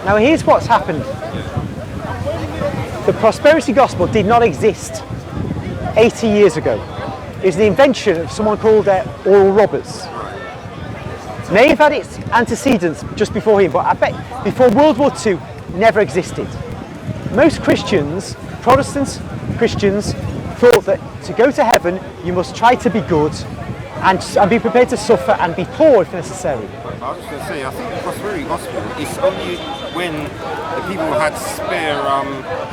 Now here's what's happened. The prosperity gospel did not exist 80 years ago. It was the invention of someone called Oral Roberts. May have had its antecedents just before him, but I bet before World War II never existed. Most Christians, Protestant Christians, thought that to go to heaven you must try to be good and be prepared to suffer and be poor if necessary. I was just going to say, I think the prosperity gospel is only when the people had spare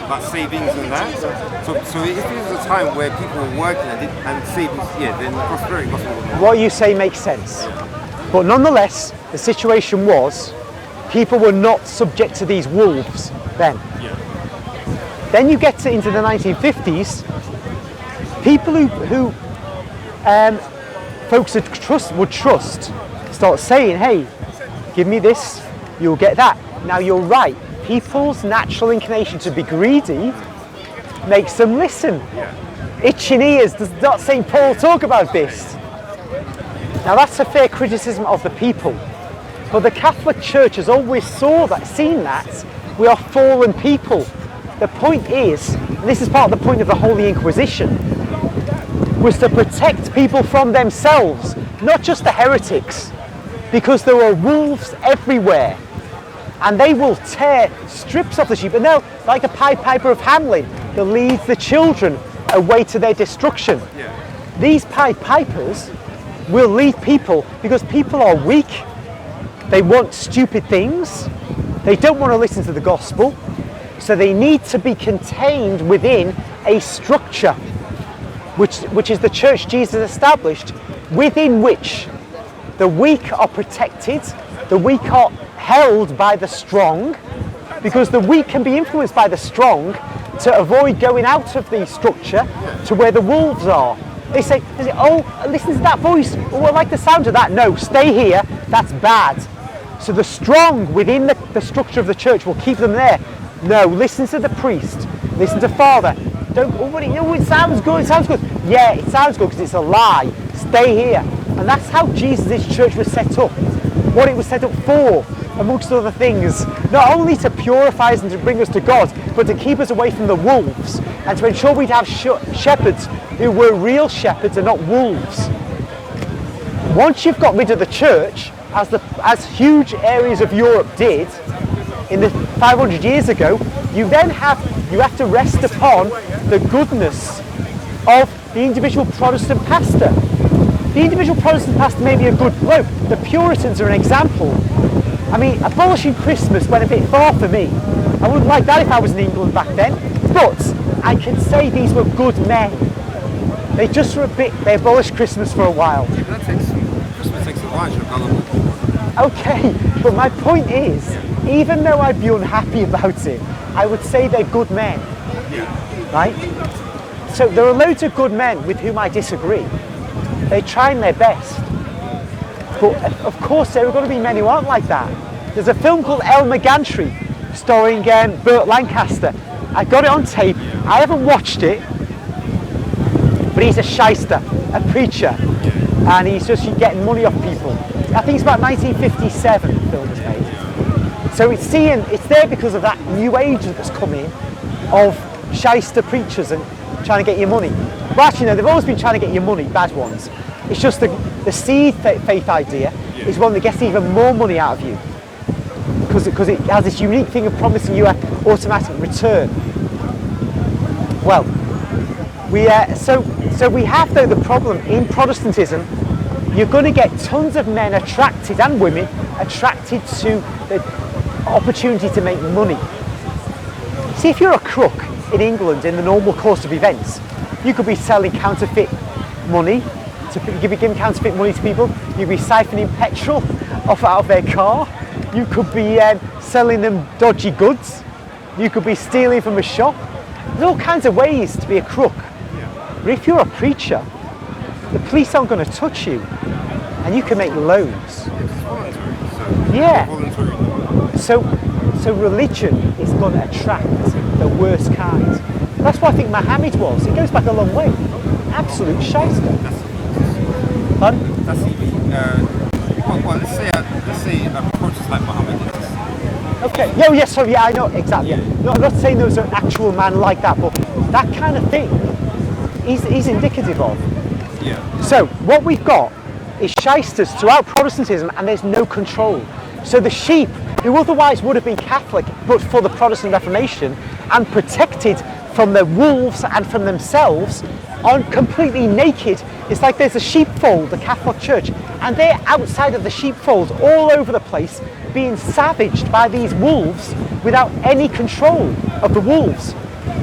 like savings and that. So if it was a time where people were working and savings, then the prosperity gospel would work. What you say makes sense. But nonetheless, the situation was people were not subject to these wolves then. Yeah. Then you get into the 1950s, people who folks would trust start saying, hey, give me this, you'll get that. Now you're right, people's natural inclination to be greedy makes them listen. Yeah. Itching ears, does not St. Paul talk about this? Now that's a fair criticism of the people, but the Catholic Church has always seen that we are fallen people. The point is, and this is part of the point of the Holy Inquisition, was to protect people from themselves, not just the heretics, because there were wolves everywhere, and they will tear strips off the sheep, and they'll, like a Pied Piper of Hamelin, that leads the children away to their destruction. Yeah. These Pied Pipers will lead people because people are weak, they want stupid things, they don't want to listen to the gospel, so they need to be contained within a structure which is the church Jesus established, within which the weak are protected, the weak are held by the strong, because the weak can be influenced by the strong to avoid going out of the structure to where the wolves are. They say, oh, listen to that voice, oh, I like the sound of that. No, stay here, that's bad. So the strong within the structure of the church will keep them there. No, listen to the priest, listen to Father. Don't, oh, it sounds good, Yeah, it sounds good because it's a lie. Stay here. And that's how Jesus' church was set up. What it was set up for, amongst other things, not only to purify us and to bring us to God, but to keep us away from the wolves and to ensure we'd have shepherds who were real shepherds and not wolves. Once you've got rid of the church, as huge areas of Europe did in the 500 years ago, you have to rest upon the goodness of the individual Protestant pastor. The individual Protestant pastor may be a good bloke. The Puritans are an example. I mean, abolishing Christmas went a bit far for me. I wouldn't like that if I was in England back then. But I can say these were good men. They just for a bit, they abolished Christmas for a while. Yeah, but Christmas takes a while to gullible. Okay, but my point is, even though I'd be unhappy about it, I would say they're good men. Yeah. Right? So there are loads of good men with whom I disagree. They're trying their best. But of course there are going to be men who aren't like that. There's a film called Elmer Gantry starring Burt Lancaster. I got it on tape. I haven't watched it. But he's a shyster, a preacher. And he's just getting money off people. I think it's about 1957 the film was made. So it's there because of that new age that's come in of shyster preachers and trying to get your money. Well, actually, no, they've always been trying to get your money, bad ones. It's just the seed faith idea is one that gets even more money out of you because it has this unique thing of promising you an automatic return. Well, we have though the problem in Protestantism. You're going to get tons of men attracted and women attracted to the opportunity to make money. See, if you're a crook in England in the normal course of events, you could be selling counterfeit money, you could be giving counterfeit money to people, you'd be siphoning petrol out of their car, you could be selling them dodgy goods, you could be stealing from a shop. There's all kinds of ways to be a crook. But if you're a preacher, the police aren't going to touch you and you can make loads. Yeah. So religion is going to attract the worst kind. That's what I think Muhammad was. It goes back a long way. Absolute shyster. Let's say a approach like Muhammad is. Okay. No, yes, sorry, yeah, I know, exactly. Yeah. No, I'm not saying there was an actual man like that, but that kind of thing is indicative of. Yeah. So what we've got is shysters throughout Protestantism, and there's no control. So the sheep, who otherwise would have been Catholic, but for the Protestant Reformation, and protected from the wolves and from themselves, are completely naked. It's like there's a sheepfold, the Catholic Church, and they're outside of the sheepfold, all over the place, being savaged by these wolves without any control of the wolves.